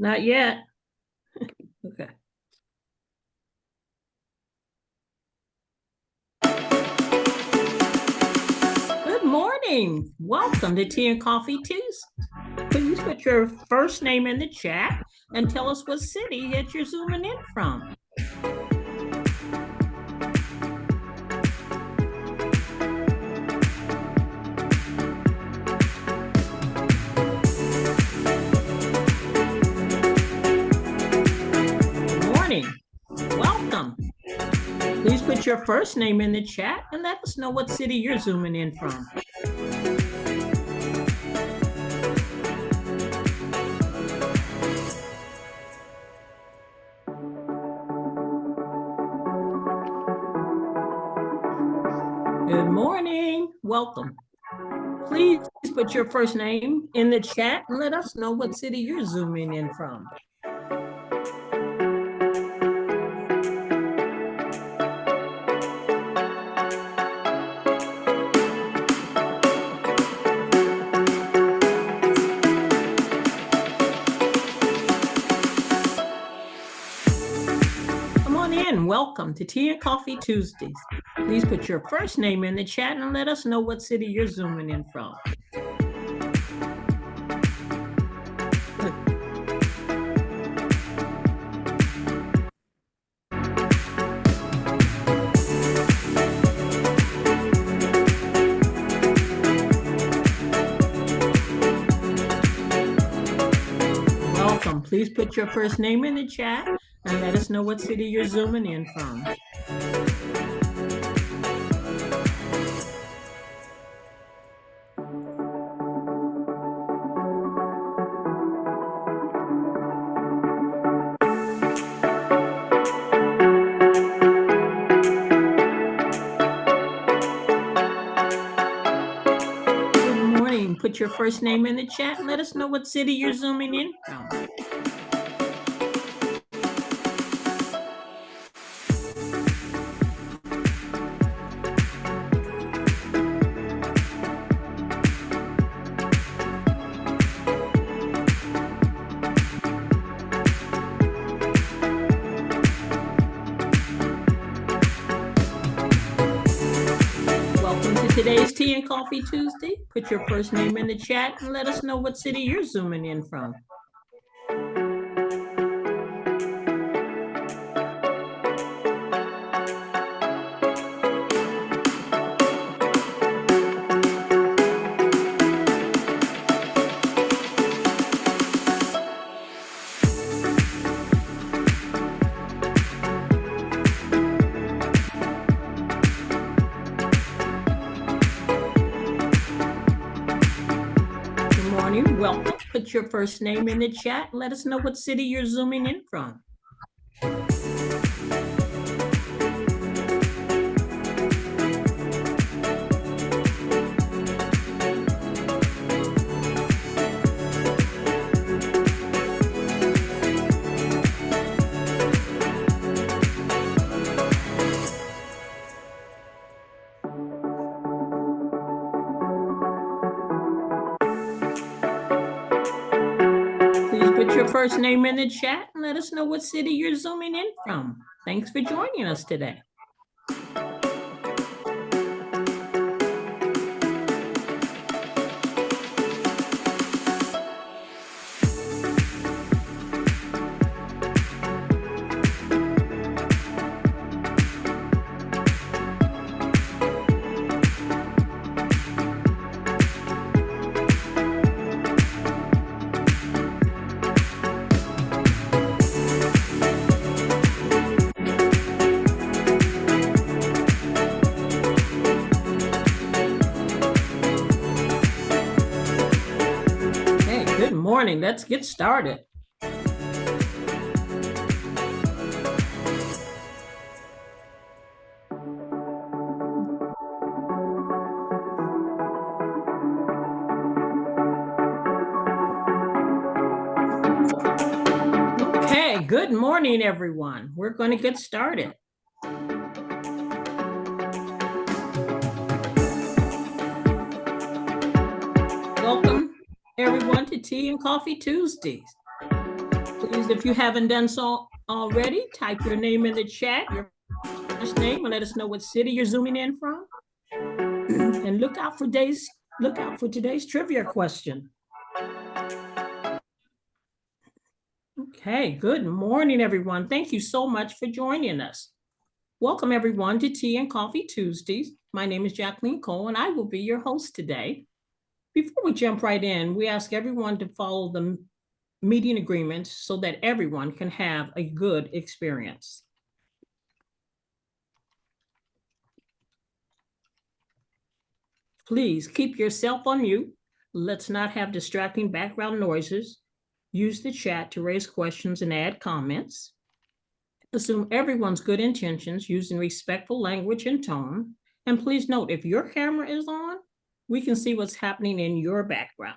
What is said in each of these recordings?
Not yet. Okay. Good morning. Welcome to Tea and Coffee Tuesday. Please put your first name in the chat and tell us what city that you're zooming in from. Good morning. Welcome. Please put your first name in the chat and let us know what city you're zooming in from. Good morning. Welcome. Please put your first name in the chat and let us know what city you're zooming in from. Come on in. Welcome to Tea and Coffee Tuesdays. Please put your first name in the chat and let us know what city you're zooming in from. Welcome. Please put your first name in the chat and let us know what city you're zooming in from. Good morning. Put your first name in the chat and let us know what city you're zooming in from. Welcome to today's Tea and Coffee Tuesday. Put your first name in the chat and let us know what city you're zooming in from. Good morning. Welcome. Put your first name in the chat and let us know what city you're zooming in from. Please put your first name in the chat and let us know what city you're zooming in from. Thanks for joining us today. Hey, good morning. Let's get started. Okay, good morning, everyone. We're going to get started. Welcome, everyone, to Tea and Coffee Tuesdays. Please, if you haven't done so already, type your name in the chat, your first name, and let us know what city you're zooming in from. And look out for today's trivia question. Okay, good morning, everyone. Thank you so much for joining us. Welcome, everyone, to Tea and Coffee Tuesdays. My name is Jacqueline Cole, and I will be your host today. Before we jump right in, we ask everyone to follow the meeting agreements so that everyone can have a good experience. Please keep yourself on mute. Let's not have distracting background noises. Use the chat to raise questions and add comments. Assume everyone's good intentions using respectful language and tone. And please note, if your camera is on, we can see what's happening in your background.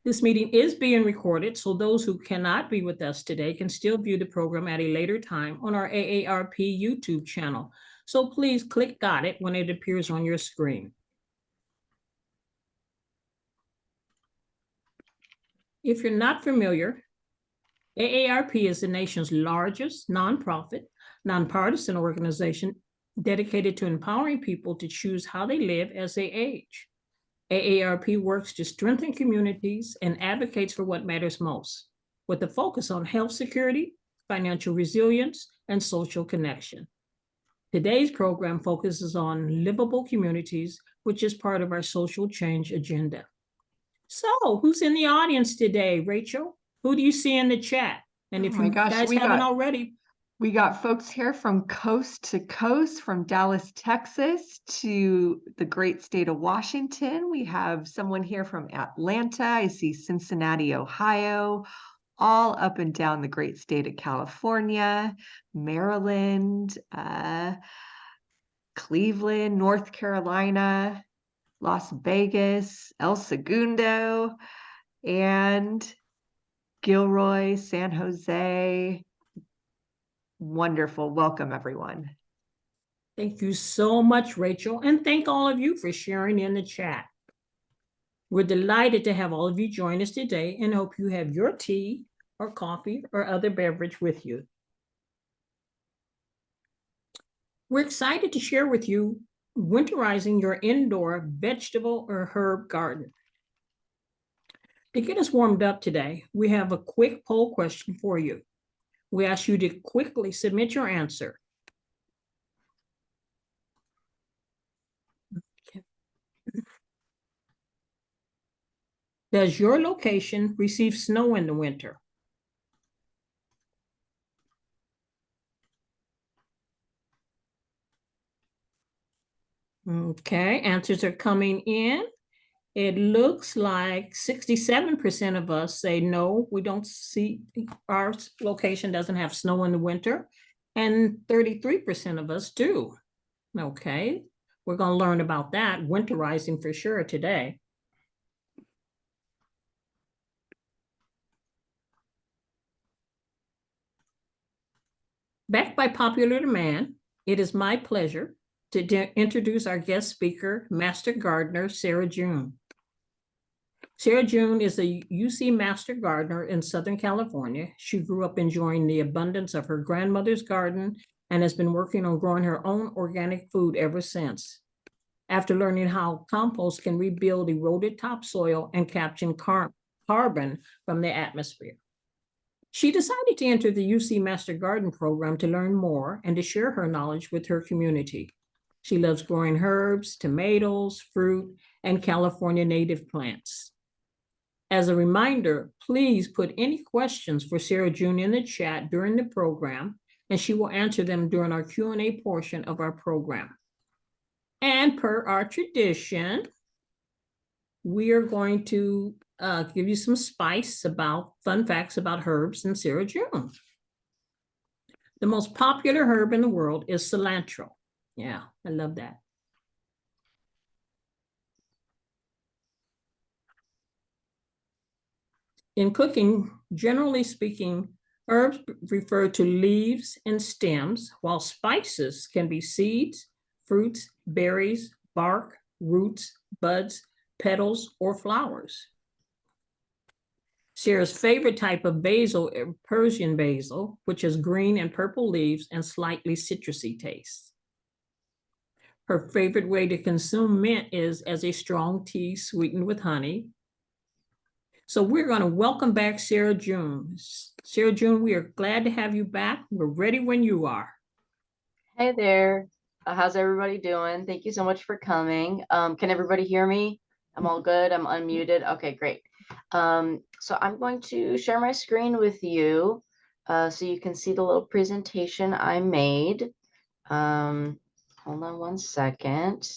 This meeting is being recorded, so those who cannot be with us today can still view the program at a later time on our AARP YouTube channel. So please click Got It when it appears on your screen. If you're not familiar, AARP is the nation's largest nonprofit, nonpartisan organization dedicated to empowering people to choose how they live as they age. AARP works to strengthen communities and advocates for what matters most, with a focus on health security, financial resilience, and social connection. Today's program focuses on livable communities, which is part of our social change agenda. So, who's in the audience today, Rachel? Who do you see in the chat? And if you guys haven't already, we got folks here from coast to coast, from Dallas, Texas to the great state of Washington. We have someone here from Atlanta. I see Cincinnati, Ohio, all up and down the great state of California, Maryland, Cleveland, North Carolina, Las Vegas, El Segundo, and Gilroy, San Jose. Wonderful. Welcome, everyone. Thank you so much, Rachel. And thank all of you for sharing in the chat. We're delighted to have all of you join us today and hope you have your tea or coffee or other beverage with you. We're excited to share with you winterizing your indoor vegetable or herb garden. To get us warmed up today, we have a quick poll question for you. We ask you to quickly submit your answer. Okay. Does your location receive snow in the winter? Okay, answers are coming in. It looks like 67% of us say no, we don't see, our location doesn't have snow in the winter, and 33% of us do. Okay, we're going to learn about that, winterizing for sure today. Backed by popular demand, it is my pleasure to introduce our guest speaker, Master Gardener Sarah June. Sarah June is a UC Master Gardener in Southern California. She grew up enjoying the abundance of her grandmother's garden and has been working on growing her own organic food ever since. After learning how compost can rebuild eroded topsoil and capture carbon from the atmosphere, she decided to enter the UC Master Garden program to learn more and to share her knowledge with her community. She loves growing herbs, tomatoes, fruit, and California native plants. As a reminder, please put any questions for Sarah June in the chat during the program, and she will answer them during our Q&A portion of our program. And per our tradition, we are going to give you some fun facts about herbs and Sarah June. The most popular herb in the world is cilantro. Yeah, I love that. In cooking, generally speaking, herbs refer to leaves and stems, while spices can be seeds, fruits, berries, bark, roots, buds, petals, or flowers. Sarah's favorite type of basil, Persian basil, which has green and purple leaves and slightly citrusy taste. Her favorite way to consume mint is as a strong tea sweetened with honey. So we're going to welcome back Sarah June. Sarah June, we are glad to have you back. We're ready when you are. Hey there. How's everybody doing? Thank you so much for coming. Can everybody hear me? I'm all good. I'm unmuted. Okay, great. So I'm going to share my screen with you so you can see the little presentation I made. Hold on one second.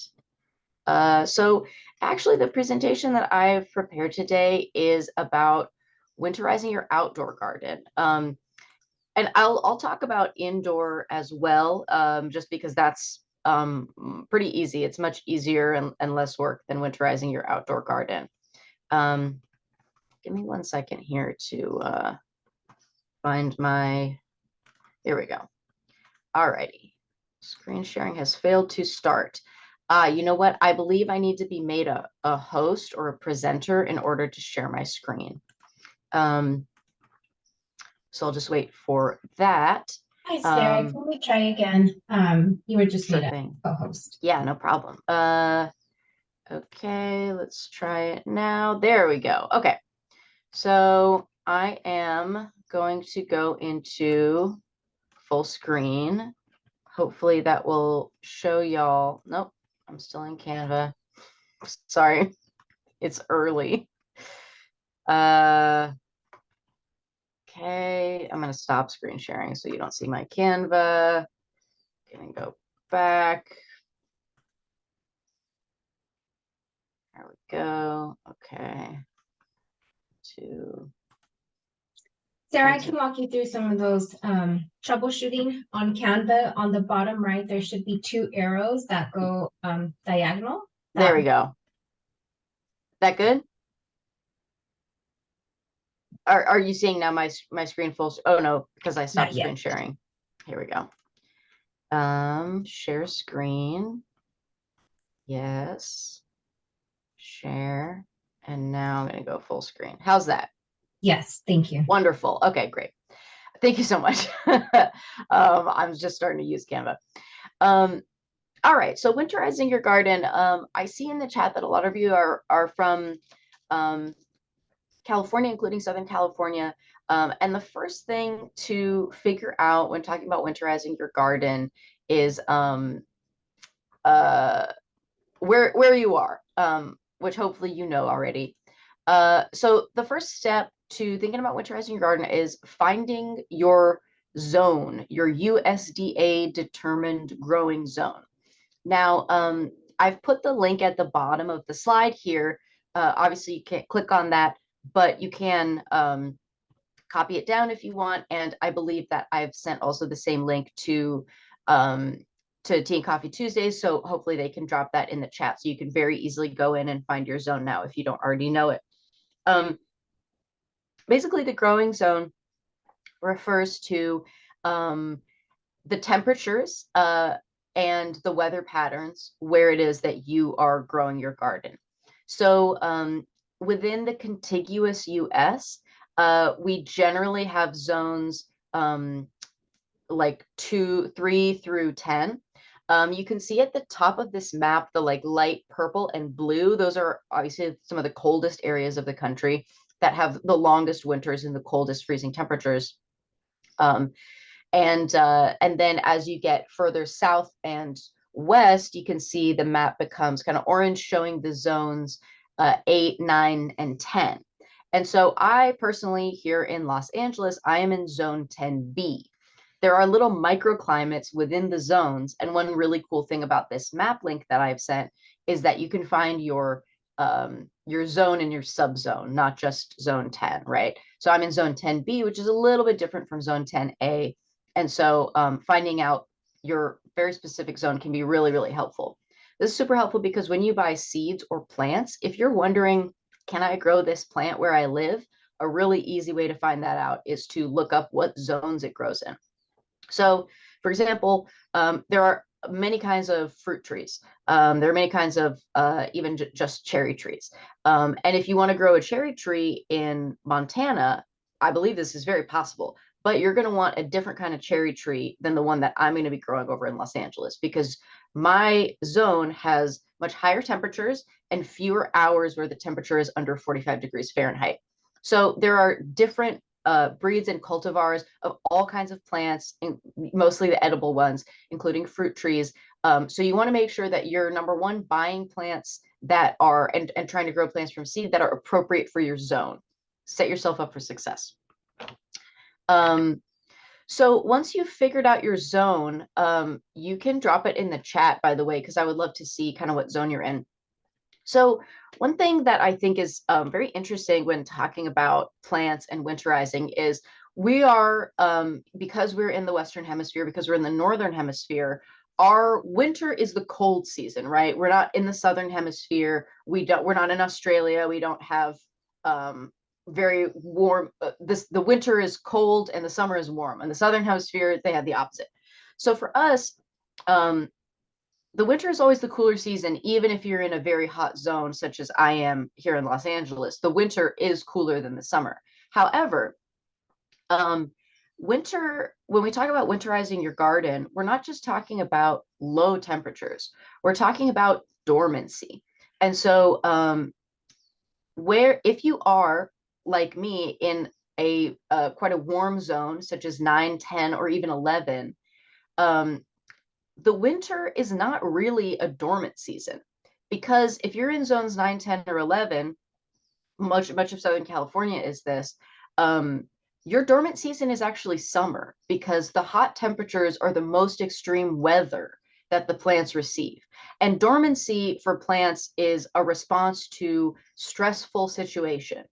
So actually the presentation that I've prepared today is about winterizing your outdoor garden. And I'll talk about indoor as well, just because that's pretty easy. It's much easier and less work than winterizing your outdoor garden. Give me one second here to find my, here we go. All righty. Screen sharing has failed to start. You know what? I believe I need to be made a host or a presenter in order to share my screen. So I'll just wait for that. Hi, Sarah. Can we try again? You were just Sure made thing. a co-host. Yeah, no problem. Okay, let's try it now. There we go. Okay, so I am going to go into full screen. Hopefully that will show y'all. Nope, I'm still in Canva. Sorry, it's early. Okay, I'm gonna stop screen sharing so you don't see my Canva. Gonna go back. There we go. Okay. Sarah, I can walk you through some of those troubleshooting on Canva. On the bottom right, there should be 2 arrows that go diagonal. There we go. That good? Are you seeing now my screen full? Oh no, because I stopped screen sharing. Here we go. Share screen. Yes. Share. And now I'm going to go full screen. How's that? Yes, thank you. Wonderful. Okay, great. Thank you so much. I'm just starting to use Canva. All right, so winterizing your garden. I see in the chat that a lot of you are from California, including Southern California. And the first thing to figure out when talking about winterizing your garden is where you are, which hopefully you know already. So the first step to thinking about winterizing your garden is finding your zone, your USDA determined growing zone. Now, I've put the link at the bottom of the slide here. Obviously, you can't click on that, but you can copy it down if you want. And I believe that I've sent also the same link to Tea and Coffee Tuesdays. So hopefully they can drop that in the chat so you can very easily go in and find your zone now if you don't already know it. Basically, the growing zone refers to the temperatures and the weather patterns where it is that you are growing your garden. So within the contiguous US, we generally have zones like 2, 3 through 10. You can see at the top of this map, the like light purple and blue, those are obviously some of the coldest areas of the country that have the longest winters and the coldest freezing temperatures. And then as you get further south and west, you can see the map becomes kind of orange, showing the zones 8, 9, and 10. And so I personally here in Los Angeles, I am in zone 10B. There are little microclimates within the zones. And one really cool thing about this map link that I've sent is that you can find your zone and your subzone, not just zone 10, right? So I'm in zone 10B, which is a little bit different from zone 10A. And so finding out your very specific zone can be really, really helpful. This is super helpful because when you buy seeds or plants, if you're wondering, can I grow this plant where I live? A really easy way to find that out is to look up what zones it grows in. So, for example, there are many kinds of fruit trees. There are many kinds of even just cherry trees. And if you want to grow a cherry tree in Montana, I believe this is very possible, but you're going to want a different kind of cherry tree than the one that I'm going to be growing over in Los Angeles, because my zone has much higher temperatures and fewer hours where the temperature is under 45 degrees Fahrenheit. So there are different breeds and cultivars of all kinds of plants, mostly the edible ones, including fruit trees. So you want to make sure that you're, number one, buying plants that are, and trying to grow plants from seed that are appropriate for your zone. Set yourself up for success. So once you've figured out your zone, you can drop it in the chat, by the way, because I would love to see kind of what zone you're in. So one thing that I think is very interesting when talking about plants and winterizing is we are, because we're in the Western Hemisphere, because we're in the Northern Hemisphere, our winter is the cold season, right? We're not in the Southern Hemisphere. We're not in Australia. We don't have very warm, the winter is cold and the summer is warm. In the Southern Hemisphere, they have the opposite. So for us, the winter is always the cooler season, even if you're in a very hot zone, such as I am here in Los Angeles. The winter is cooler than the summer. However, winter, when we talk about winterizing your garden, we're not just talking about low temperatures. We're talking about dormancy. And so if you are, like me, in a quite a warm zone, such as 9, 10, or even 11, the winter is not really a dormant season, because if you're in zones 9, 10, or 11, much of Southern California is this, your dormant season is actually summer, because the hot temperatures are the most extreme weather that the plants receive. And dormancy for plants is a response to stressful situation,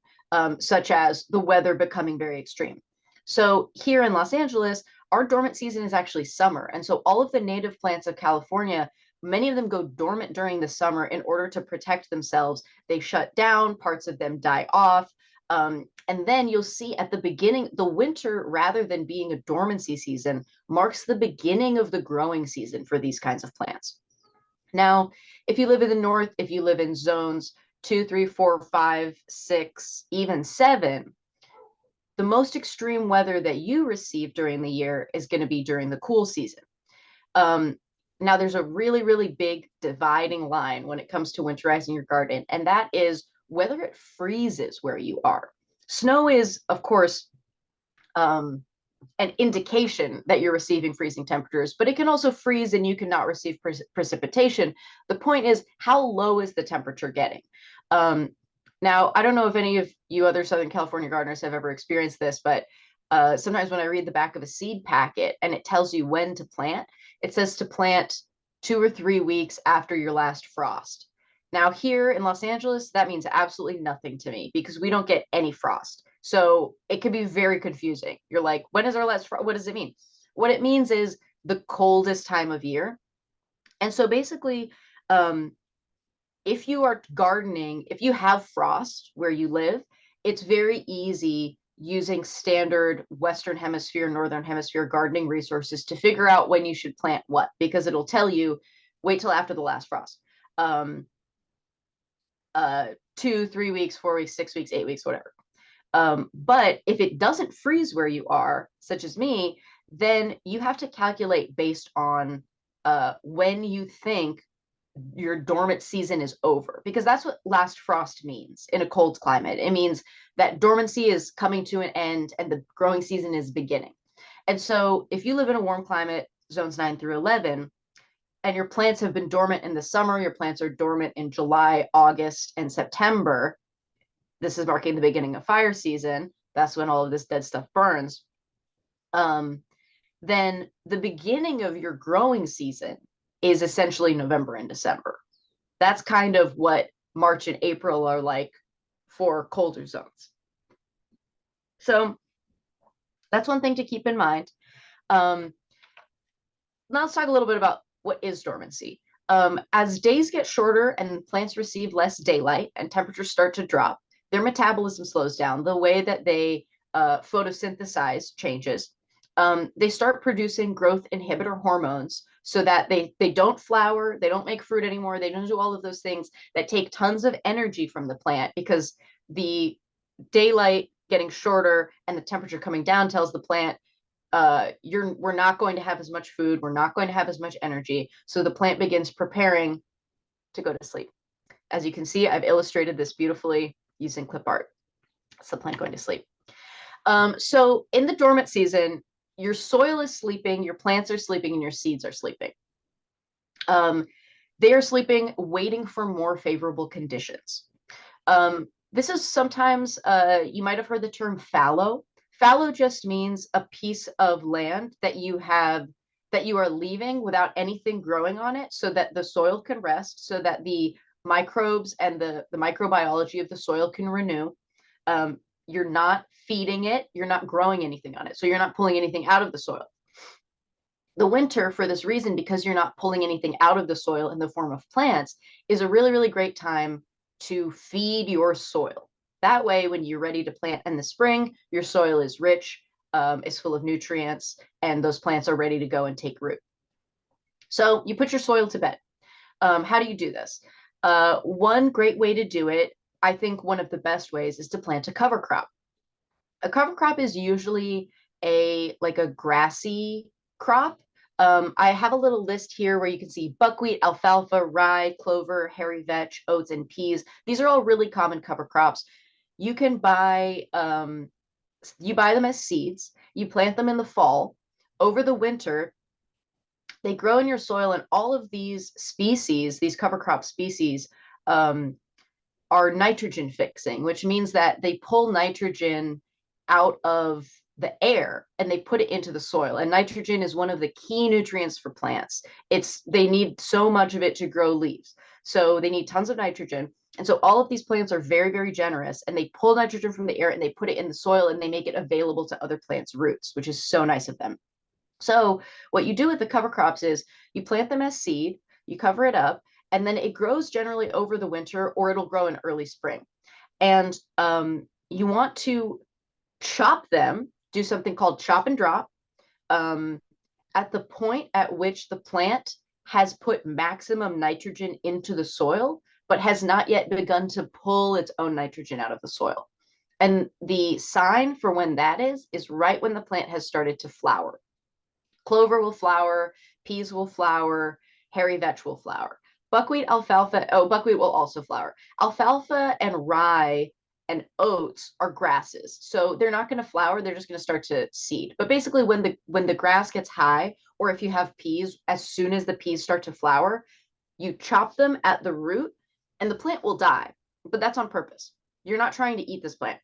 such as the weather becoming very extreme. So here in Los Angeles, our dormant season is actually summer. And so all of the native plants of California, many of them go dormant during the summer in order to protect themselves. They shut down, parts of them die off. And then you'll see at the beginning, the winter, rather than being a dormancy season, marks the beginning of the growing season for these kinds of plants. Now, if you live in the north, if you live in zones 2, 3, 4, 5, 6, even 7, the most extreme weather that you receive during the year is going to be during the cool season. Now, there's a really, really big dividing line when it comes to winterizing your garden, and that is whether it freezes where you are. Snow is, of course, an indication that you're receiving freezing temperatures, but it can also freeze and you cannot receive precipitation. The point is, how low is the temperature getting? Now, I don't know if any of you other Southern California gardeners have ever experienced this, but sometimes when I read the back of a seed packet and it tells you when to plant, it says to plant 2 or 3 weeks after your last frost. Now, here in Los Angeles, that means absolutely nothing to me, because we don't get any frost. So it can be very confusing. You're like, when is our last frost? What does it mean? What it means is the coldest time of year. And so basically, if you are gardening, if you have frost where you live, it's very easy using standard Western Hemisphere, Northern Hemisphere gardening resources to figure out when you should plant what, because it'll tell you, wait till after the last frost. 2, 3 weeks, 4 weeks, 6 weeks, 8 weeks, whatever. But if it doesn't freeze where you are, such as me, then you have to calculate based on when you think your dormant season is over, because that's what last frost means in a cold climate. It means that dormancy is coming to an end and the growing season is beginning. And so if you live in a warm climate, zones 9 through 11, and your plants have been dormant in the summer, your plants are dormant in July, August, and September, this is marking the beginning of fire season. That's when all of this dead stuff burns. Then the beginning of your growing season is essentially November and December. That's kind of what March and April are like for colder zones. So that's one thing to keep in mind. Now let's talk a little bit about what is dormancy. As days get shorter and plants receive less daylight and temperatures start to drop, their metabolism slows down. The way that they photosynthesize changes. They start producing growth inhibitor hormones so that they don't flower, they don't make fruit anymore, they don't do all of those things that take tons of energy from the plant, because the daylight getting shorter and the temperature coming down tells the plant, we're not going to have as much food, we're not going to have as much energy. So the plant begins preparing to go to sleep. As you can see, I've illustrated this beautifully using clip art. It's the plant going to sleep. So in the dormant season, your soil is sleeping, your plants are sleeping, and your seeds are sleeping. They are sleeping, waiting for more favorable conditions. This is sometimes, you might have heard the term fallow. Fallow just means a piece of land that you are leaving without anything growing on it, so that the soil can rest, so that the microbes and the microbiology of the soil can renew. You're not feeding it, you're not growing anything on it, so you're not pulling anything out of the soil. The winter, for this reason, because you're not pulling anything out of the soil in the form of plants, is a really, really great time to feed your soil. That way, when you're ready to plant in the spring, your soil is rich, is full of nutrients, and those plants are ready to go and take root. So you put your soil to bed. How do you do this? One great way to do it, I think one of the best ways, is to plant a cover crop. A cover crop is usually like a grassy crop. I have a little list here where you can see buckwheat, alfalfa, rye, clover, hairy vetch, oats, and peas. These are all really common cover crops. You can buy them as seeds. You plant them in the fall. Over the winter, they grow in your soil, and all of these species, these cover crop species, are nitrogen fixing, which means that they pull nitrogen out of the air and they put it into the soil. And nitrogen is one of the key nutrients for plants. They need so much of it to grow leaves. So they need tons of nitrogen. And so all of these plants are very, very generous, and they pull nitrogen from the air and they put it in the soil, and they make it available to other plants' roots, which is so nice of them. So what you do with the cover crops is you plant them as seed, you cover it up, and then it grows generally over the winter, or it'll grow in early spring. And you want to chop them, do something called chop and drop, at the point at which the plant has put maximum nitrogen into the soil, but has not yet begun to pull its own nitrogen out of the soil. And the sign for when that is right when the plant has started to flower. Clover will flower, peas will flower, hairy vetch will flower. Buckwheat will also flower. Alfalfa and rye and oats are grasses. So they're not going to flower, they're just going to start to seed. But basically when the grass gets high, or if you have peas, as soon as the peas start to flower, you chop them at the root and the plant will die. But that's on purpose. You're not trying to eat this plant.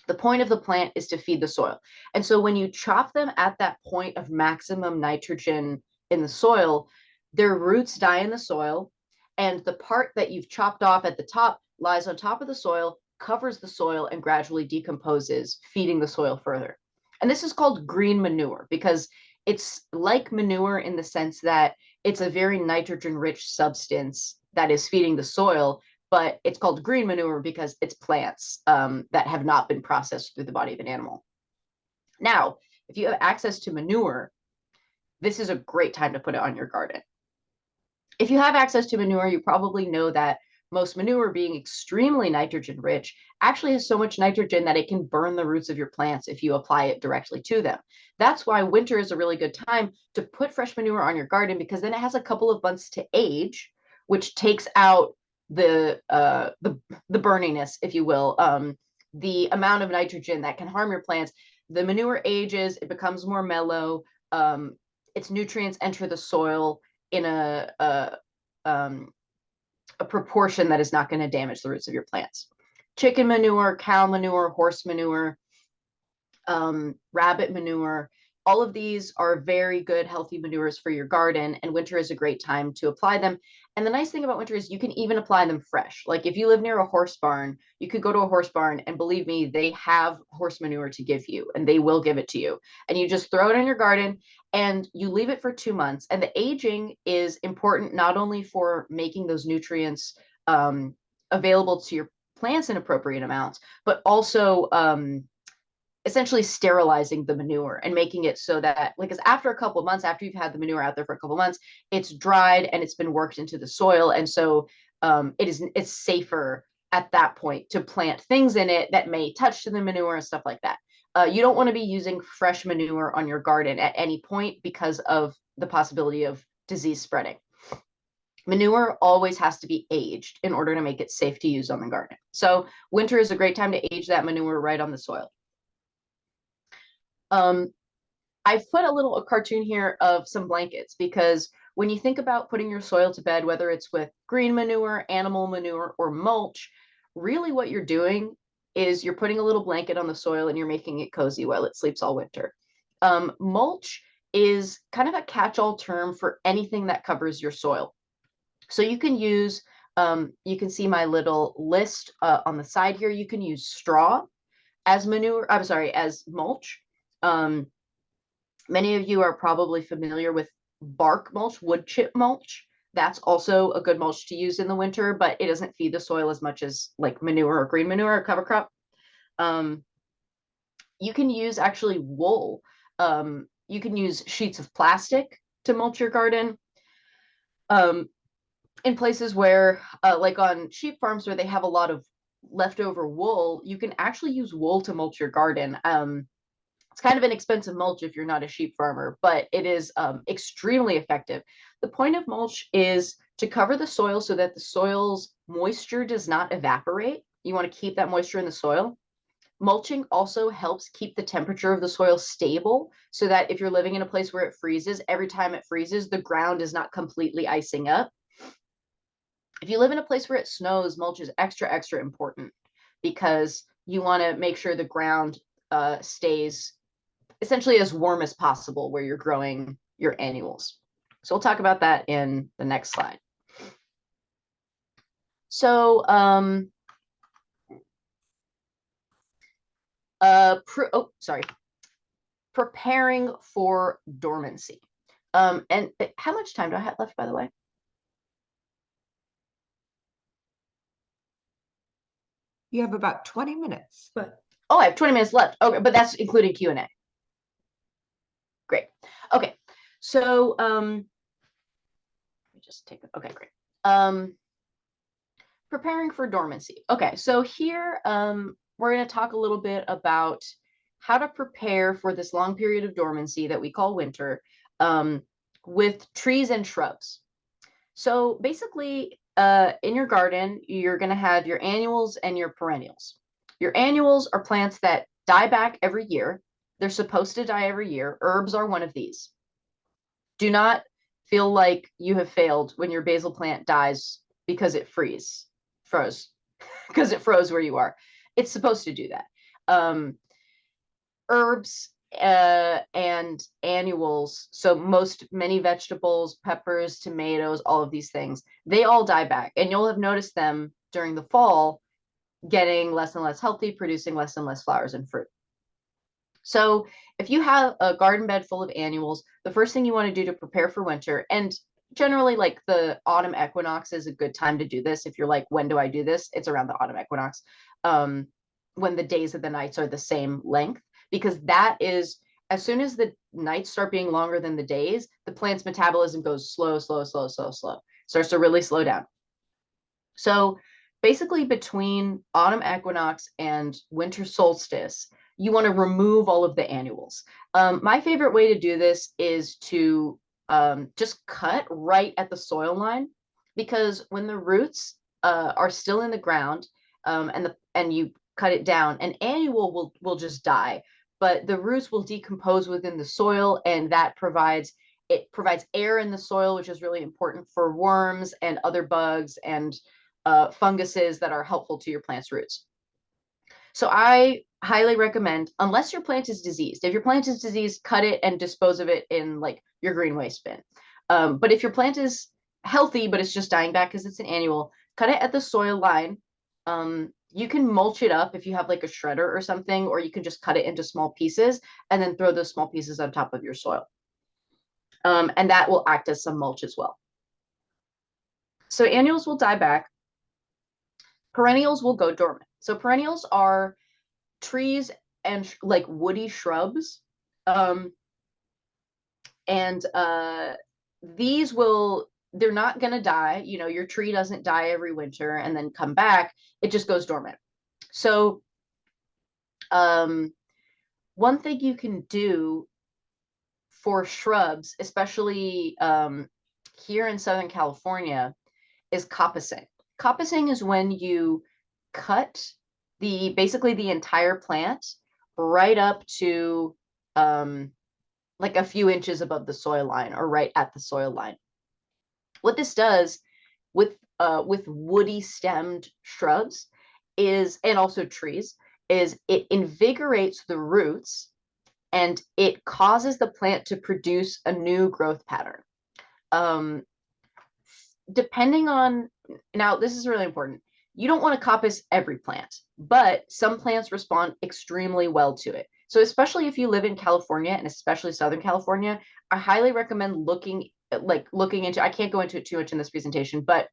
The point of the plant is to feed the soil. And so when you chop them at that point of maximum nitrogen in the soil, their roots die in the soil, and the part that you've chopped off at the top lies on top of the soil, covers the soil, and gradually decomposes, feeding the soil further. And this is called green manure, because it's like manure in the sense that it's a very nitrogen-rich substance that is feeding the soil, but it's called green manure because it's plants that have not been processed through the body of an animal. Now, if you have access to manure, this is a great time to put it on your garden. If you have access to manure, you probably know that most manure, being extremely nitrogen rich, actually has so much nitrogen that it can burn the roots of your plants if you apply it directly to them. That's why winter is a really good time to put fresh manure on your garden, because then it has a couple of months to age, which takes out the burniness, if you will, the amount of nitrogen that can harm your plants. The manure ages, it becomes more mellow, its nutrients enter the soil in a proportion that is not going to damage the roots of your plants. Chicken manure, cow manure, horse manure, rabbit manure, all of these are very good, healthy manures for your garden, and winter is a great time to apply them. And the nice thing about winter is you can even apply them fresh. Like if you live near a horse barn, you could go to a horse barn, and believe me, they have horse manure to give you, and they will give it to you. And you just throw it in your garden and you leave it for 2 months. And the aging is important not only for making those nutrients available to your plants in appropriate amounts, but also essentially sterilizing the manure and making it so that, like, because after a couple of months, after you've had the manure out there for a couple of months, it's dried and it's been worked into the soil. And so it's safer at that point to plant things in it that may touch the manure and stuff like that. You don't want to be using fresh manure on your garden at any point because of the possibility of disease spreading. Manure always has to be aged in order to make it safe to use on the garden. So winter is a great time to age that manure right on the soil. I've put a cartoon here of some blankets, because when you think about putting your soil to bed, whether it's with green manure, animal manure, or mulch, really what you're doing is you're putting a little blanket on the soil and you're making it cozy while it sleeps all winter. Mulch is kind of a catch-all term for anything that covers your soil. So you can use, you can see my little list on the side here. You can use straw as manure, I'm sorry, as mulch. Many of you are probably familiar with bark mulch, wood chip mulch. That's also a good mulch to use in the winter, but it doesn't feed the soil as much as like manure or green manure or cover crop. You can use actually wool. You can use sheets of plastic to mulch your garden. In places where, like on sheep farms where they have a lot of leftover wool, you can actually use wool to mulch your garden. It's kind of an expensive mulch if you're not a sheep farmer, but it is extremely effective. The point of mulch is to cover the soil so that the soil's moisture does not evaporate. You want to keep that moisture in the soil. Mulching also helps keep the temperature of the soil stable so that if you're living in a place where it freezes, every time it freezes, the ground is not completely icing up. If you live in a place where it snows, mulch is extra, extra important because you want to make sure the ground stays essentially as warm as possible where you're growing your annuals. So we'll talk about that in the next slide. So preparing for dormancy. And how much time do I have left, by the way? You have about 20 minutes. But oh, I have 20 minutes left. Okay, but that's including Q&A. Great. Okay. So let me just take it. Okay, great. Preparing for dormancy. Okay, so here we're going to talk a little bit about how to prepare for this long period of dormancy that we call winter with trees and shrubs. So basically, in your garden, you're going to have your annuals and your perennials. Your annuals are plants that die back every year. They're supposed to die every year. Herbs are one of these. Do not feel like you have failed when your basil plant dies because it froze because it froze where you are. It's supposed to do that. Herbs and annuals, so many vegetables, peppers, tomatoes, all of these things, they all die back, and you'll have noticed them during the fall getting less and less healthy, producing less and less flowers and fruit. So if you have a garden bed full of annuals, the first thing you want to do to prepare for winter, and generally like the autumn equinox is a good time to do this. If you're like, when do I do this? It's around the autumn equinox, when the days of the nights are the same length, because that is, as soon as the nights start being longer than the days, the plant's metabolism goes slow, starts to really slow down. So basically between autumn equinox and winter solstice, you want to remove all of the annuals. My favorite way to do this is to just cut right at the soil line, because when the roots are still in the ground and you cut it down, an annual will just die, but the roots will decompose within the soil, and that provides air in the soil, which is really important for worms and other bugs and funguses that are helpful to your plant's roots. So I highly recommend, unless your plant is diseased, if your plant is diseased, cut it and dispose of it in like your green waste bin. But if your plant is healthy, but it's just dying back because it's an annual, cut it at the soil line. You can mulch it up if you have like a shredder or something, or you can just cut it into small pieces and then throw those small pieces on top of your soil. And that will act as some mulch as well. So annuals will die back. Perennials will go dormant. So perennials are trees and like woody shrubs. Um, and these will, they're not going to die. You know, your tree doesn't die every winter and then come back. It just goes dormant. So one thing you can do for shrubs, especially here in Southern California, is coppicing. Coppicing is when you cut basically the entire plant right up to like a few inches above the soil line or right at the soil line. What this does with woody stemmed shrubs is, and also trees, is it invigorates the roots and it causes the plant to produce a new growth pattern. Depending on, now this is really important. You don't want to coppice every plant, but some plants respond extremely well to it. So especially if you live in California and especially Southern California, I highly recommend looking into, I can't go into it too much in this presentation, but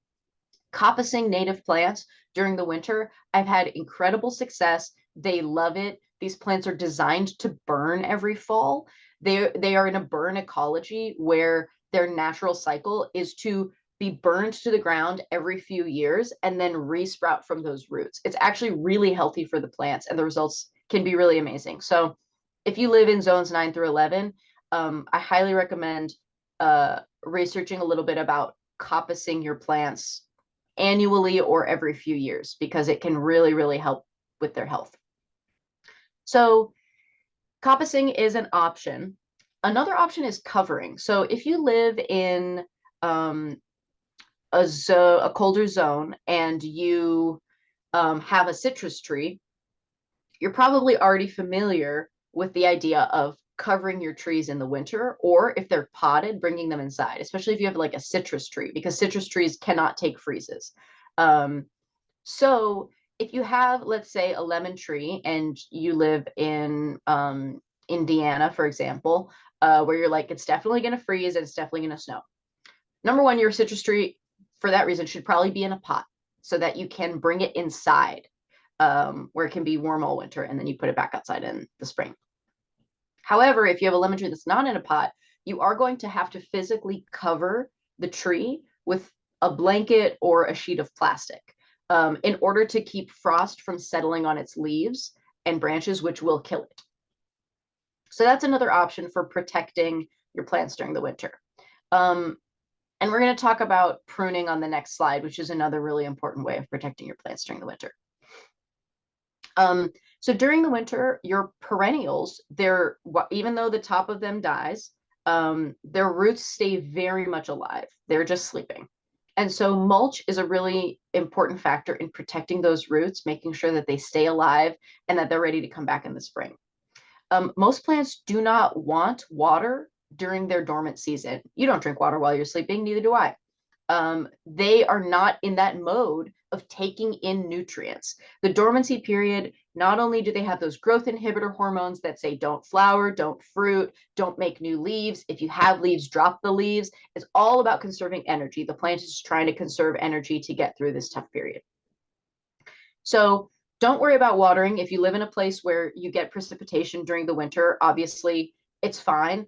coppicing native plants during the winter, I've had incredible success. They love it. These plants are designed to burn every fall. They are in a burn ecology where their natural cycle is to be burned to the ground every few years and then resprout from those roots. It's actually really healthy for the plants and the results can be really amazing. So if you live in zones 9 through 11, I highly recommend researching a little bit about coppicing your plants annually or every few years because it can really, really help with their health. So coppicing is an option. Another option is covering. So if you live in a colder zone and you have a citrus tree, you're probably already familiar with the idea of covering your trees in the winter, or if they're potted, bringing them inside, especially if you have like a citrus tree, because citrus trees cannot take freezes. So if you have, let's say, a lemon tree and you live in Indiana, for example, where you're like, it's definitely going to freeze and it's definitely going to snow. Number one, your citrus tree, for that reason, should probably be in a pot so that you can bring it inside where it can be warm all winter and then you put it back outside in the spring. However, if you have a lemon tree that's not in a pot, you are going to have to physically cover the tree with a blanket or a sheet of plastic in order to keep frost from settling on its leaves and branches, which will kill it. So that's another option for protecting your plants during the winter. And we're going to talk about pruning on the next slide, which is another really important way of protecting your plants during the winter. So during the winter, your perennials, even though the top of them dies, their roots stay very much alive. They're just sleeping. And so mulch is a really important factor in protecting those roots, making sure that they stay alive and that they're ready to come back in the spring. Most plants do not want water during their dormant season. You don't drink water while you're sleeping, neither do I. They are not in that mode of taking in nutrients. The dormancy period, not only do they have those growth inhibitor hormones that say don't flower, don't fruit, don't make new leaves. If you have leaves, drop the leaves. It's all about conserving energy. The plant is trying to conserve energy to get through this tough period. So don't worry about watering. If you live in a place where you get precipitation during the winter, obviously it's fine.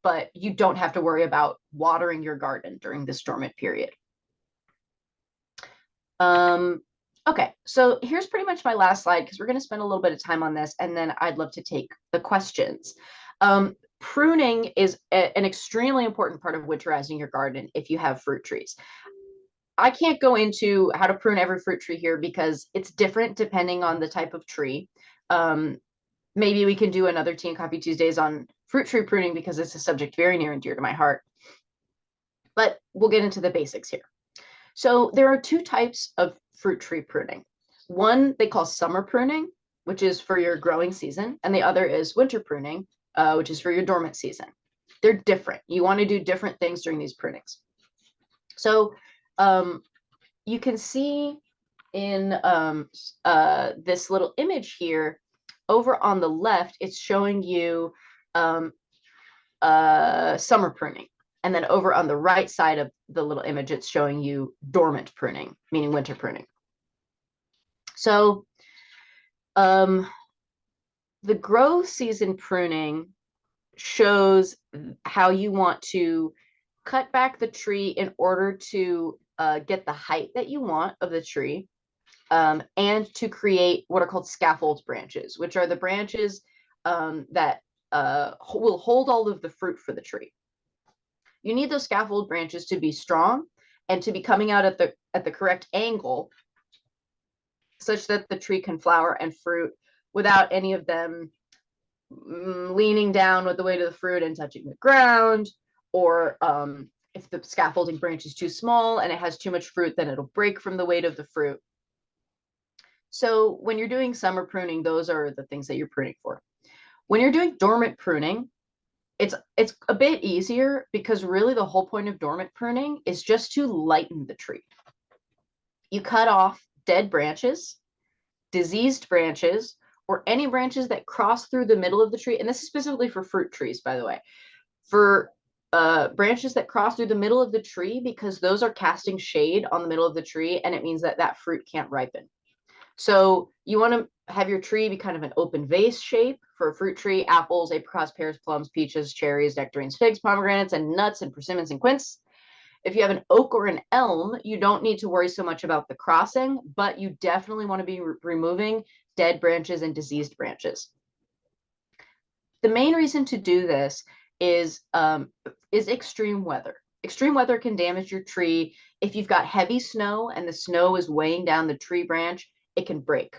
But you don't have to worry about watering your garden during this dormant period. Okay, so here's pretty much my last slide because we're going to spend a little bit of time on this and then I'd love to take the questions. Pruning is an extremely important part of winterizing your garden if you have fruit trees. I can't go into how to prune every fruit tree here because it's different depending on the type of tree. Maybe we can do another Tea and Coffee Tuesdays on fruit tree pruning because it's a subject very near and dear to my heart. But we'll get into the basics here. So there are two types of fruit tree pruning. One they call summer pruning, which is for your growing season, and the other is winter pruning, which is for your dormant season. They're different. You want to do different things during these prunings. So you can see in this little image here, over on the left, it's showing you summer pruning. And then over on the right side of the little image, it's showing you dormant pruning, meaning winter pruning. So the growth season pruning shows how you want to cut back the tree in order to get the height that you want of the tree, and to create what are called scaffold branches, which are the branches that will hold all of the fruit for the tree. You need those scaffold branches to be strong and to be coming out at the correct angle, such that the tree can flower and fruit without any of them leaning down with the weight of the fruit and touching the ground, or if the scaffolding branch is too small and it has too much fruit, then it'll break from the weight of the fruit. So when you're doing summer pruning, those are the things that you're pruning for. When you're doing dormant pruning, it's a bit easier, because really the whole point of dormant pruning is just to lighten the tree. You cut off dead branches, diseased branches, or any branches that cross through the middle of the tree. And this is specifically for fruit trees, by the way. For branches that cross through the middle of the tree, because those are casting shade on the middle of the tree, and it means that that fruit can't ripen. So you want to have your tree be kind of an open vase shape for a fruit tree: apples, apricots, pears, plums, peaches, cherries, nectarines, figs, pomegranates, and nuts, and persimmons and quince. If you have an oak or an elm, you don't need to worry so much about the crossing, but you definitely want to be removing dead branches and diseased branches. The main reason to do this is extreme weather. Extreme weather can damage your tree. If you've got heavy snow and the snow is weighing down the tree branch, it can break.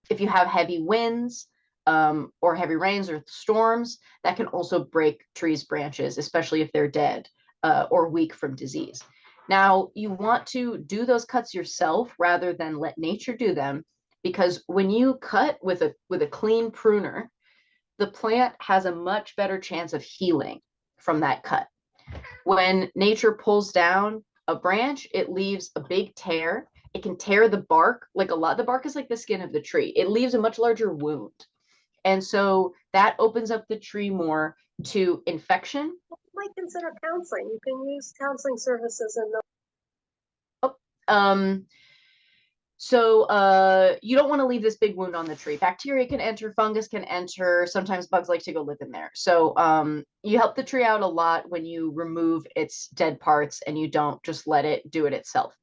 If you have heavy winds or heavy rains or storms, that can also break trees' branches, especially if they're dead or weak from disease. Now, you want to do those cuts yourself rather than let nature do them, because when you cut with a clean pruner, the plant has a much better chance of healing from that cut. When nature pulls down a branch, it leaves a big tear. It can tear the bark, the bark is like the skin of the tree. It leaves a much larger wound. And so that opens up the tree more to infection. You might consider counseling. You can use counseling services in the So you don't want to leave this big wound on the tree. Bacteria can enter, fungus can enter, sometimes bugs like to go live in there. So you help the tree out a lot when you remove its dead parts and you don't just let it do it itself.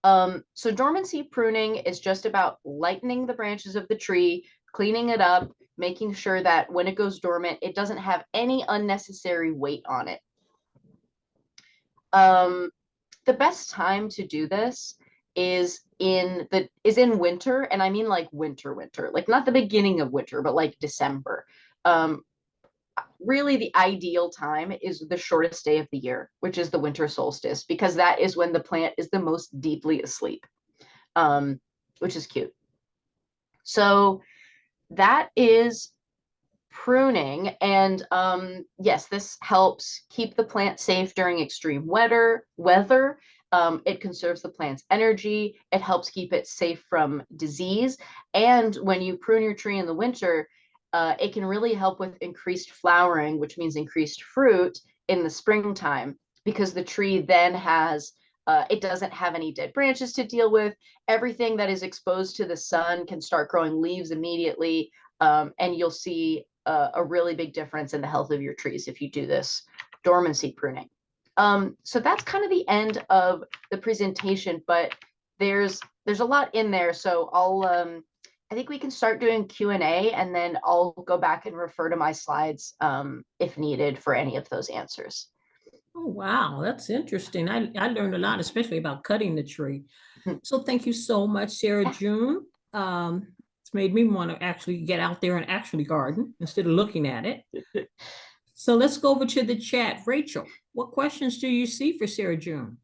So dormancy pruning is just about lightening the branches of the tree, cleaning it up, making sure that when it goes dormant, it doesn't have any unnecessary weight on it. The best time to do this is in winter, and I mean like winter, like not the beginning of winter, but like December. Really the ideal time is the shortest day of the year, which is the winter solstice, because that is when the plant is the most deeply asleep, which is cute. So that is pruning. And yes, this helps keep the plant safe during extreme weather. It conserves the plant's energy. It helps keep it safe from disease. And when you prune your tree in the winter, it can really help with increased flowering, which means increased fruit in the springtime, because the tree then has, it doesn't have any dead branches to deal with. Everything that is exposed to the sun can start growing leaves immediately. And you'll see a really big difference in the health of your trees if you do this dormancy pruning. So that's kind of the end of the presentation, but there's a lot in there. So I think we can start doing Q&A, and then I'll go back and refer to my slides if needed for any of those answers. Oh, wow, that's interesting. I learned a lot, especially about cutting the tree. So thank you so much, Sarah June. It's made me want to actually get out there and actually garden instead of looking at it. So let's go over to the chat. Rachel, what questions do you see for Sarah June?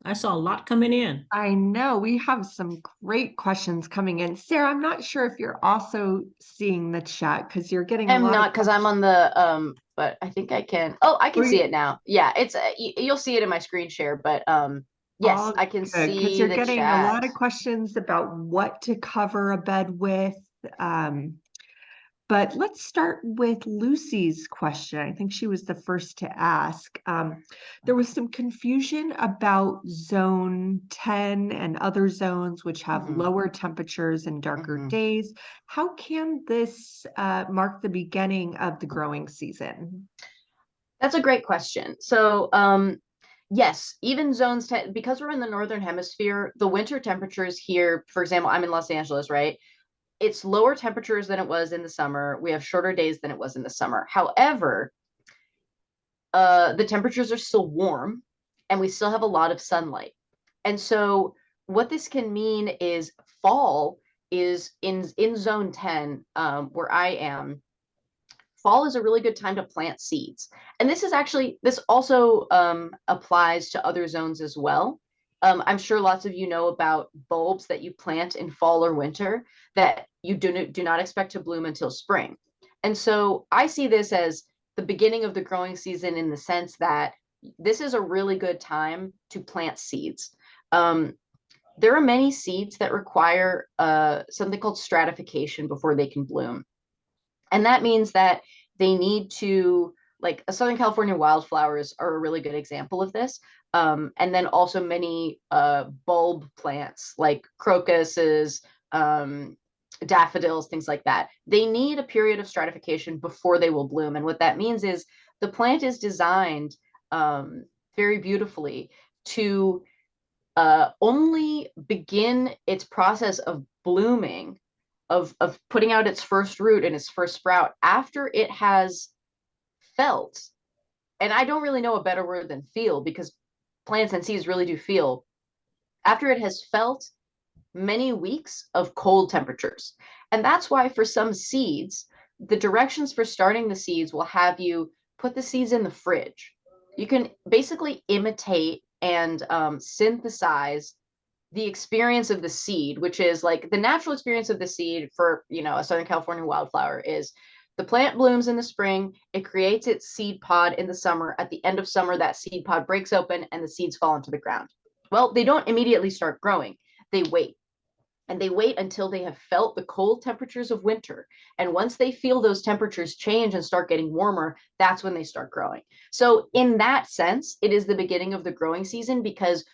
I saw a lot coming in. I know we have some great questions coming in. Sarah, I'm not sure if you're also seeing the chat, because you're getting a I'm lot not, because I'm on the but I think I can. Oh, I can see it now. Yeah, it's you'll see it in my screen share, but yes, I can see because you're the getting chat. a lot of questions about what to cover a bed with. But let's start with Lucy's question. I think she was the first to ask. There was some confusion about zone 10 and other zones which have Mhm. lower temperatures and darker Mhm. days. How can this mark the beginning of the growing season? That's a great question. So, yes, even zones 10, because we're in the northern hemisphere, the winter temperatures here, for example, I'm in Los Angeles, right? It's lower temperatures than it was in the summer. We have shorter days than it was in the summer. However, the temperatures are still warm and we still have a lot of sunlight. And so what this can mean is fall is in zone 10, where I am. Fall is a really good time to plant seeds. And this also applies to other zones as well. I'm sure lots of you know about bulbs that you plant in fall or winter that you do not expect to bloom until spring. And so I see this as the beginning of the growing season in the sense that this is a really good time to plant seeds. There are many seeds that require something called stratification before they can bloom. And that means that they need to, like, Southern California wildflowers are a really good example of this. And then also many bulb plants like crocuses, daffodils, things like that. They need a period of stratification before they will bloom. And what that means is the plant is designed very beautifully to only begin its process of blooming, of putting out its first root and its first sprout after it has felt, and I don't really know a better word than feel because plants and seeds really do feel, after it has felt many weeks of cold temperatures. And that's why for some seeds, the directions for starting the seeds will have you put the seeds in the fridge. You can basically imitate and synthesize the experience of the seed, which is like the natural experience of the seed for, a Southern California wildflower is the plant blooms in the spring, it creates its seed pod in the summer. At the end of summer, that seed pod breaks open and the seeds fall into the ground. Well, they don't immediately start growing. They wait. And they wait until they have felt the cold temperatures of winter. And once they feel those temperatures change and start getting warmer, that's when they start growing. So, in that sense, it is the beginning of the growing season because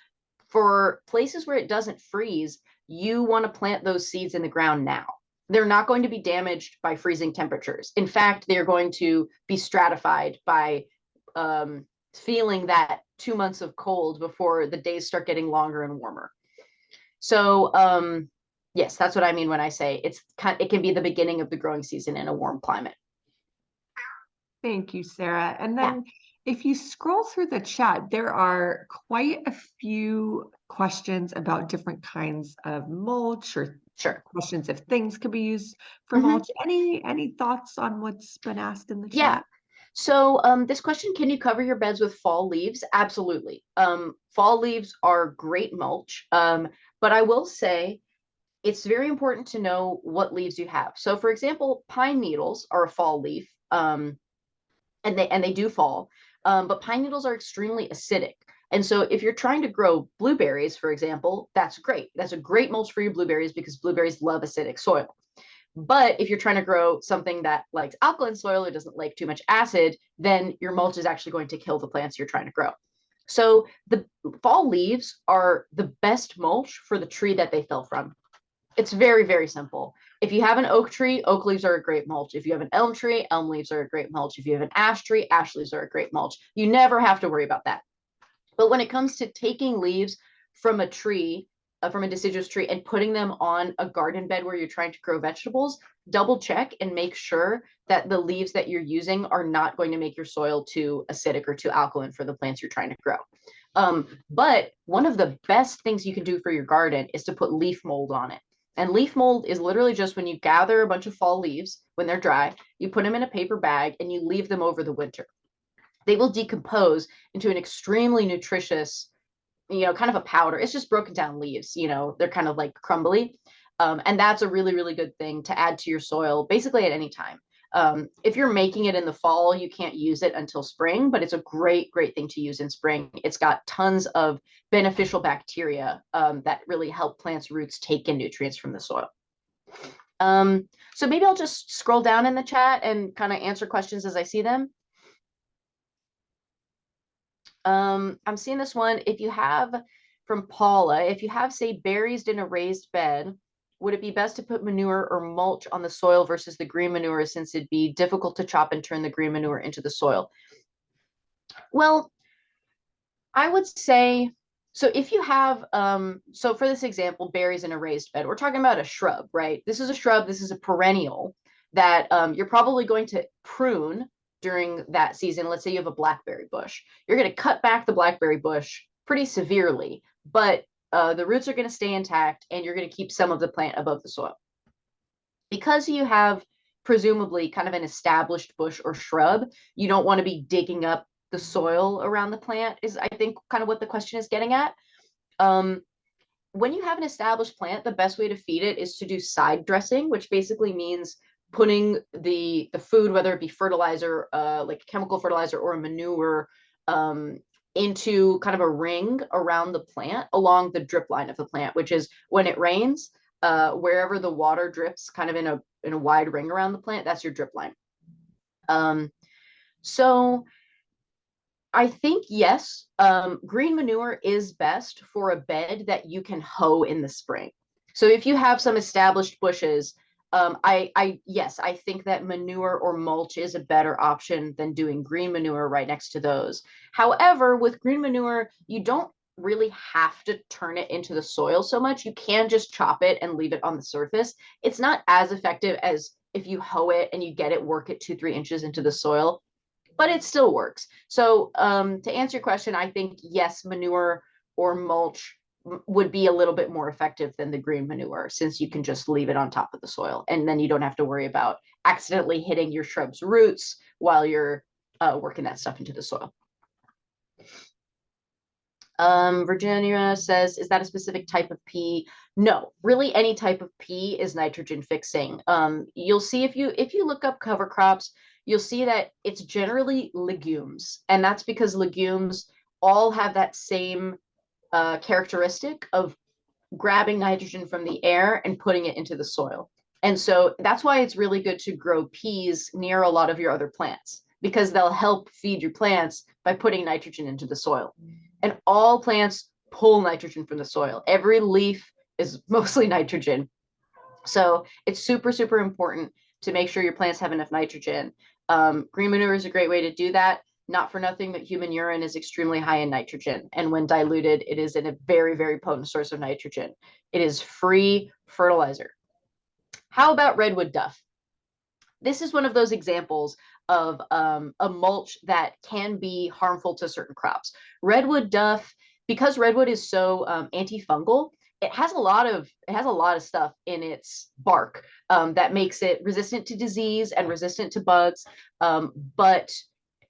for places where it doesn't freeze, you want to plant those seeds in the ground now. They're not going to be damaged by freezing temperatures. In fact, they're going to be stratified by feeling that 2 months of cold before the days start getting longer and warmer. So, yes, that's what I mean when I say it can be the beginning of the growing season in a warm climate. Thank you, Sarah. And Yeah. then if you scroll through the chat, there are quite a few questions about different kinds of mulch or Sure. questions if things could be used for Mhm. mulch. Any thoughts on what's been asked in the Yeah. chat? So this question, can you cover your beds with fall leaves? Absolutely. Fall leaves are great mulch. But I will say it's very important to know what leaves you have. So for example, pine needles are a fall leaf. And they do fall. But pine needles are extremely acidic. And so if you're trying to grow blueberries, for example, that's great. That's a great mulch for your blueberries because blueberries love acidic soil. But if you're trying to grow something that likes alkaline soil or doesn't like too much acid, then your mulch is actually going to kill the plants you're trying to grow. So the fall leaves are the best mulch for the tree that they fell from. It's very, very simple. If you have an oak tree, oak leaves are a great mulch. If you have an elm tree, elm leaves are a great mulch. If you have an ash tree, ash leaves are a great mulch. You never have to worry about that. But when it comes to taking leaves from a tree, from a deciduous tree, and putting them on a garden bed where you're trying to grow vegetables, double check and make sure that the leaves that you're using are not going to make your soil too acidic or too alkaline for the plants you're trying to grow. But one of the best things you can do for your garden is to put leaf mold on it. And leaf mold is literally just when you gather a bunch of fall leaves when they're dry, you put them in a paper bag and you leave them over the winter. They will decompose into an extremely nutritious, kind of a powder. It's just broken down leaves, they're kind of like crumbly. And that's a really, really good thing to add to your soil basically at any time. If you're making it in the fall, you can't use it until spring, but it's a great, great thing to use in spring. It's got tons of beneficial bacteria that really help plants' roots take in nutrients from the soil. So maybe I'll just scroll down in the chat and kind of answer questions as I see them. I'm seeing this one. If you have, from Paula, if you have, say, berries in a raised bed, would it be best to put manure or mulch on the soil versus the green manure, since it'd be difficult to chop and turn the green manure into the soil? Well, I would say, so if you have, so for this example, berries in a raised bed, we're talking about a shrub, right? This is a shrub, this is a perennial that you're probably going to prune during that season. Let's say you have a blackberry bush. You're going to cut back the blackberry bush pretty severely, but the roots are going to stay intact and you're going to keep some of the plant above the soil. Because you have presumably kind of an established bush or shrub, you don't want to be digging up the soil around the plant, is I think kind of what the question is getting at. When you have an established plant, the best way to feed it is to do side dressing, which basically means putting the food, whether it be fertilizer, like chemical fertilizer or a manure, into kind of a ring around the plant along the drip line of the plant, which is when it rains, wherever the water drips kind of in a wide ring around the plant, that's your drip line. So I think, yes, green manure is best for a bed that you can hoe in the spring. So if you have some established bushes, yes, I think that manure or mulch is a better option than doing green manure right next to those. However, with green manure, you don't really have to turn it into the soil so much. You can just chop it and leave it on the surface. It's not as effective as if you hoe it and you get it, work it 2-3 inches into the soil, but it still works. So to answer your question, I think yes, manure or mulch would be a little bit more effective than the green manure, since you can just leave it on top of the soil and then you don't have to worry about accidentally hitting your shrub's roots while you're working that stuff into the soil. Virginia says, is that a specific type of pea? No, really any type of pea is nitrogen fixing. You'll see if you look up cover crops, you'll see that it's generally legumes. And that's because legumes all have that same characteristic of grabbing nitrogen from the air and putting it into the soil. And so that's why it's really good to grow peas near a lot of your other plants, because they'll help feed your plants by putting nitrogen into the soil. And all plants pull nitrogen from the soil. Every leaf is mostly nitrogen. So it's super, super important to make sure your plants have enough nitrogen. Green manure is a great way to do that. Not for nothing, but human urine is extremely high in nitrogen. And when diluted, it is a very, very potent source of nitrogen. It is free fertilizer. How about redwood duff? This is one of those examples of a mulch that can be harmful to certain crops. Redwood duff, because redwood is so antifungal, it has a lot of stuff in its bark that makes it resistant to disease and resistant to bugs, but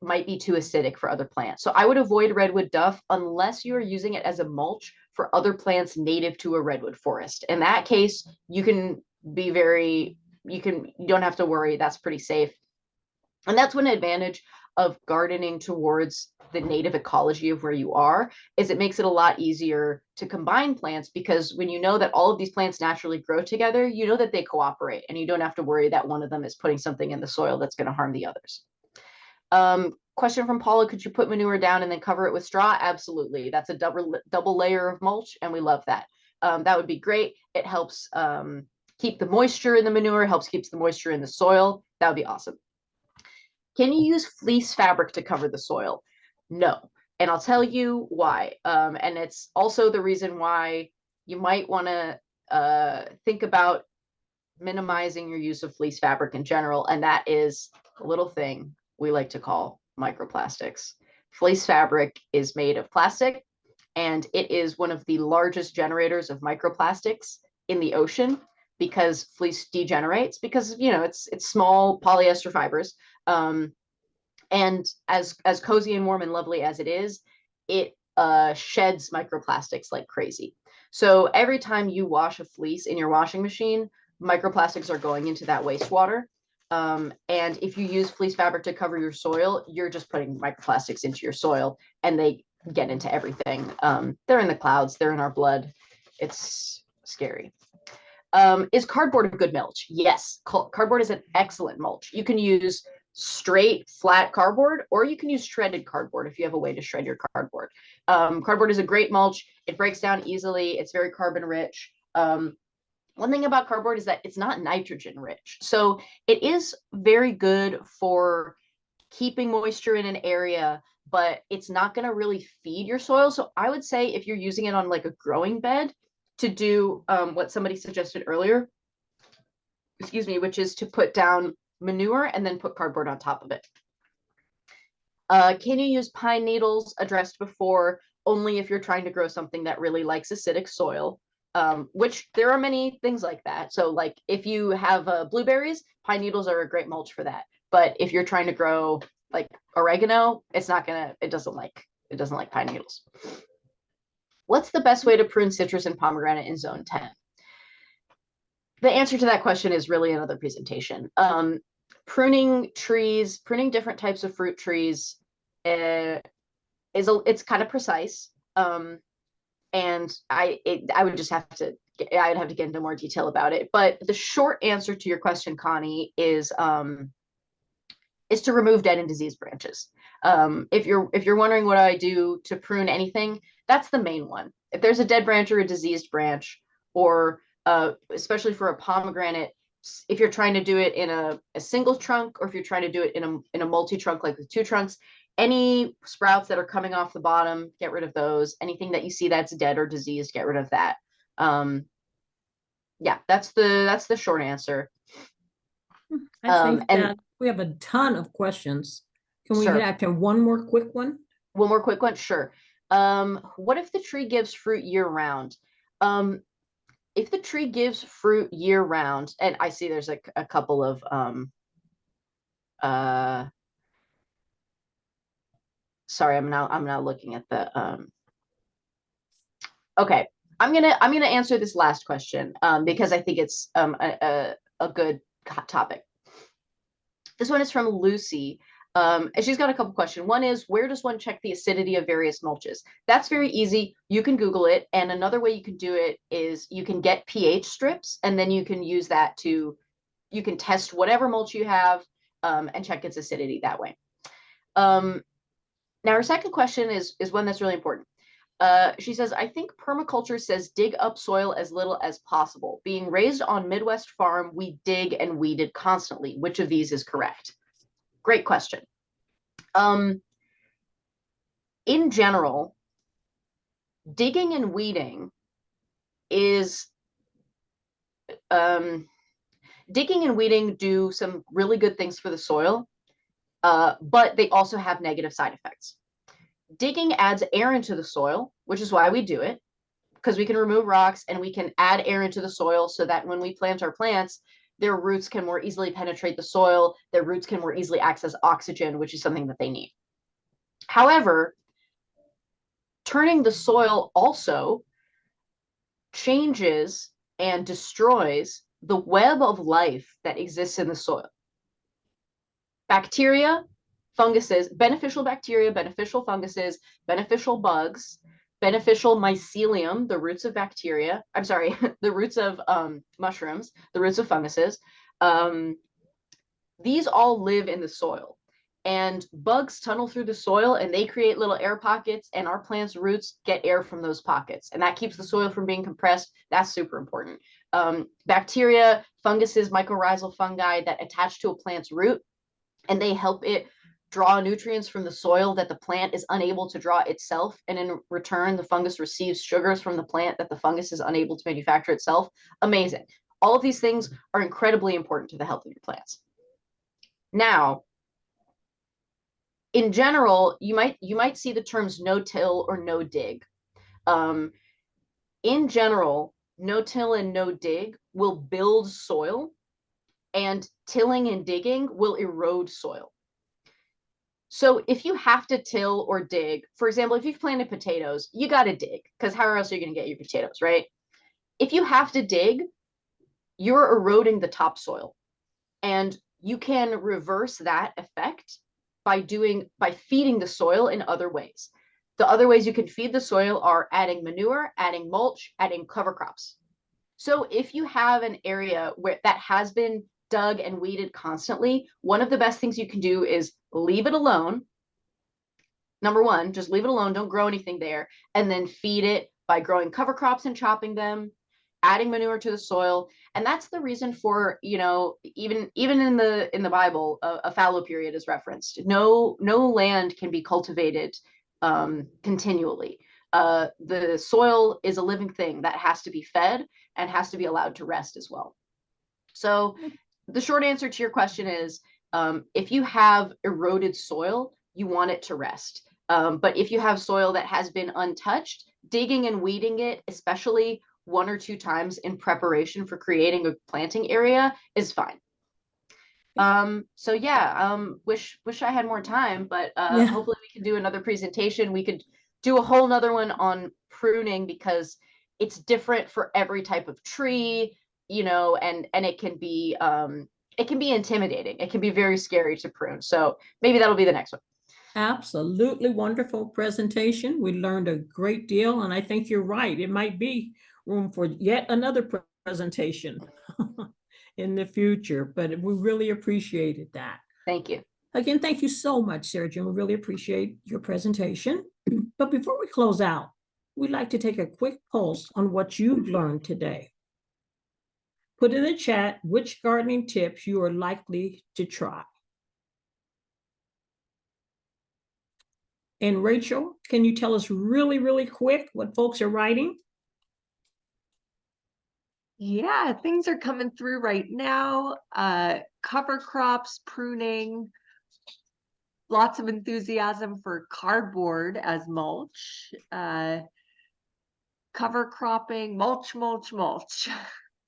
might be too acidic for other plants. So I would avoid redwood duff unless you are using it as a mulch for other plants native to a redwood forest. In that case, you can be you don't have to worry. That's pretty safe. And that's one advantage of gardening towards the native ecology of where you are, is it makes it a lot easier to combine plants, because when you know that all of these plants naturally grow together, you know that they cooperate and you don't have to worry that one of them is putting something in the soil that's going to harm the others. Question from Paula, could you put manure down and then cover it with straw? Absolutely. That's a double layer of mulch, and we love that. That would be great. It helps keep the moisture in the manure, helps keeps the moisture in the soil. That would be awesome. Can you use fleece fabric to cover the soil? No. And I'll tell you why. And it's also the reason why you might want to think about minimizing your use of fleece fabric in general. And that is a little thing we like to call microplastics. Fleece fabric is made of plastic, and it is one of the largest generators of microplastics in the ocean, because fleece degenerates, because it's small polyester fibers. And as cozy and warm and lovely as it is, it sheds microplastics like crazy. So every time you wash a fleece in your washing machine, microplastics are going into that wastewater. And if you use fleece fabric to cover your soil, you're just putting microplastics into your soil, and they get into everything. They're in the clouds, they're in our blood. It's scary. Is cardboard a good mulch? Yes, cardboard is an excellent mulch. You can use straight flat cardboard, or you can use shredded cardboard if you have a way to shred your cardboard. Cardboard is a great mulch. It breaks down easily. It's very carbon rich. One thing about cardboard is that it's not nitrogen rich. So it is very good for keeping moisture in an area, but it's not going to really feed your soil. So I would say if you're using it on like a growing bed, to do what somebody suggested earlier, excuse me, which is to put down manure and then put cardboard on top of it. Can you use pine needles? Addressed before, only if you're trying to grow something that really likes acidic soil, which there are many things like that. So like if you have blueberries, pine needles are a great mulch for that. But if you're trying to grow like oregano, it doesn't like pine needles. What's the best way to prune citrus and pomegranate in zone 10? The answer to that question is really another presentation. Pruning trees, pruning different types of fruit trees it's kind of precise. And I'd have to get into more detail about it. But the short answer to your question, Connie, is to remove dead and diseased branches. If you're wondering what I do to prune anything, that's the main one. If there's a dead branch or a diseased branch, or especially for a pomegranate, if you're trying to do it in a single trunk, or if you're trying to do it in a multi-trunk, like with 2 trunks, any sprouts that are coming off the bottom, get rid of those. Anything that you see that's dead or diseased, get rid of that. Yeah, that's the short answer. I think and that we have a ton of questions. Can we Sure. get out to one more quick one? One more quick one, sure. What if the tree gives fruit year round? If the tree gives fruit year round, and I see there's a couple of sorry, I'm now looking at the okay. I'm gonna answer this last question because I think it's a good topic. This one is from Lucy. And she's got a couple questions. One is, where does one check the acidity of various mulches? That's very easy. You can Google it. And another way you can do it is you can get pH strips, and then you can use that you can test whatever mulch you have and check its acidity that way. Now, her second question is one that's really important. She says, I think permaculture says dig up soil as little as possible. Being raised on Midwest farm, we dig and weeded constantly. Which of these is correct? Great question. In general, digging and weeding do some really good things for the soil, but they also have negative side effects. Digging adds air into the soil, which is why we do it, because we can remove rocks and we can add air into the soil so that when we plant our plants, their roots can more easily penetrate the soil. Their roots can more easily access oxygen, which is something that they need. However, turning the soil also changes and destroys the web of life that exists in the soil. Bacteria, funguses, beneficial bacteria, beneficial funguses, beneficial bugs, beneficial mycelium, the roots of bacteria, I'm sorry, the roots of mushrooms, the roots of funguses. These all live in the soil, and bugs tunnel through the soil and they create little air pockets, and our plant's roots get air from those pockets, and that keeps the soil from being compressed. That's super important. Bacteria, funguses, mycorrhizal fungi that attach to a plant's root, and they help it draw nutrients from the soil that the plant is unable to draw itself. And in return, the fungus receives sugars from the plant that the fungus is unable to manufacture itself. Amazing. All of these things are incredibly important to the health of your plants. Now, in general, you might see the terms no-till or no-dig. In general, no-till and no-dig will build soil, and tilling and digging will erode soil. So if you have to till or dig, for example, if you've planted potatoes, you got to dig, because how else are you going to get your potatoes, right? If you have to dig, you're eroding the topsoil, and you can reverse that effect by feeding the soil in other ways. The other ways you can feed the soil are adding manure, adding mulch, adding cover crops. So if you have an area where that has been dug and weeded constantly, one of the best things you can do is leave it alone. Number one, just leave it alone, don't grow anything there, and then feed it by growing cover crops and chopping them, adding manure to the soil. And that's the reason for, even in the Bible, a fallow period is referenced. No land can be cultivated continually. The soil is a living thing that has to be fed and has to be allowed to rest as well. So the short answer to your question is, if you have eroded soil, you want it to rest. But if you have soil that has been untouched, digging and weeding it, especially 1 or 2 times in preparation for creating a planting area, is fine. So yeah, wish I had more time, but Yeah. hopefully we can do another presentation. We could do a whole nother one on pruning, because it's different for every type of tree, and it can be intimidating. It can be very scary to prune. So maybe that'll be the next one. Absolutely wonderful presentation. We learned a great deal, and I think you're right. It might be room for yet another presentation in the future, but we really appreciated that. Thank you. Again, thank you so much, Sarah June. We really appreciate your presentation. But before we close out, we'd like to take a quick pulse on what you've learned today. Put in the chat which gardening tips you are likely to try. And Rachel, can you tell us really, really quick what folks are writing? Yeah, things are coming through right now. Cover crops, pruning, lots of enthusiasm for cardboard as mulch, cover cropping, mulch,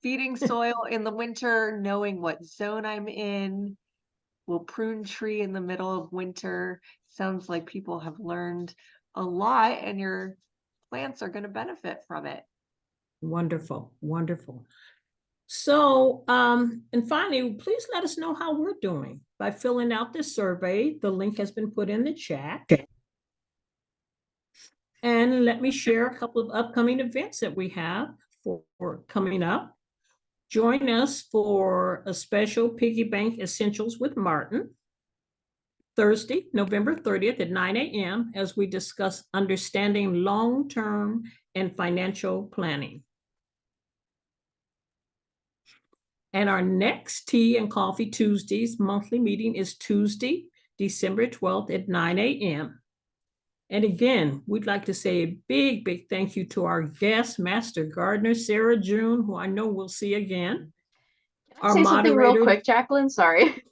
feeding soil in the winter, knowing what zone I'm in, will prune tree in the middle of winter. Sounds like people have learned a lot and your plants are going to benefit from it. Wonderful, wonderful. So, and finally, please let us know how we're doing by filling out this survey. The link has been put in the chat. And let me share a couple of upcoming events that we have for coming up. Join us for a special Piggy Bank Essentials with Martin, Thursday, November 30th at 9 a.m. as we discuss understanding long-term and financial planning. And our next Tea and Coffee Tuesdays monthly meeting is Tuesday, December 12th at 9 a.m. And again, we'd like to say a big, big thank you to our guest, Master Gardener Sarah June, who I know we'll see again. Can I say something real quick, Jacqueline? Sorry.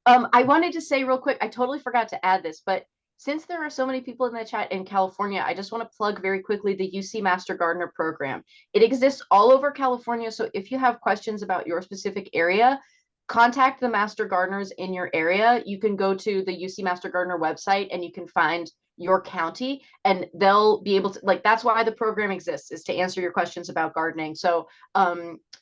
I wanted to say real quick, I totally forgot to add this, but since there are so many people in the chat in California, I just want to plug very quickly the UC Master Gardener program. It exists all over California. So if you have questions about your specific area, contact the Master Gardeners in your area. You can go to the UC Master Gardener website and you can find your county and they'll be able to, like, that's why the program exists, is to answer your questions about gardening. So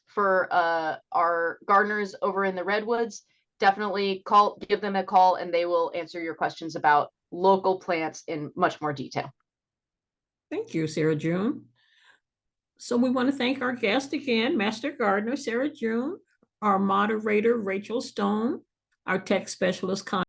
for our gardeners over in the Redwoods, definitely give them a call and they will answer your questions about local plants in much more detail. Thank you, Sarah June. So we want to thank our guest again, Master Gardener Sarah June, our moderator, Rachel Stone, our tech specialist,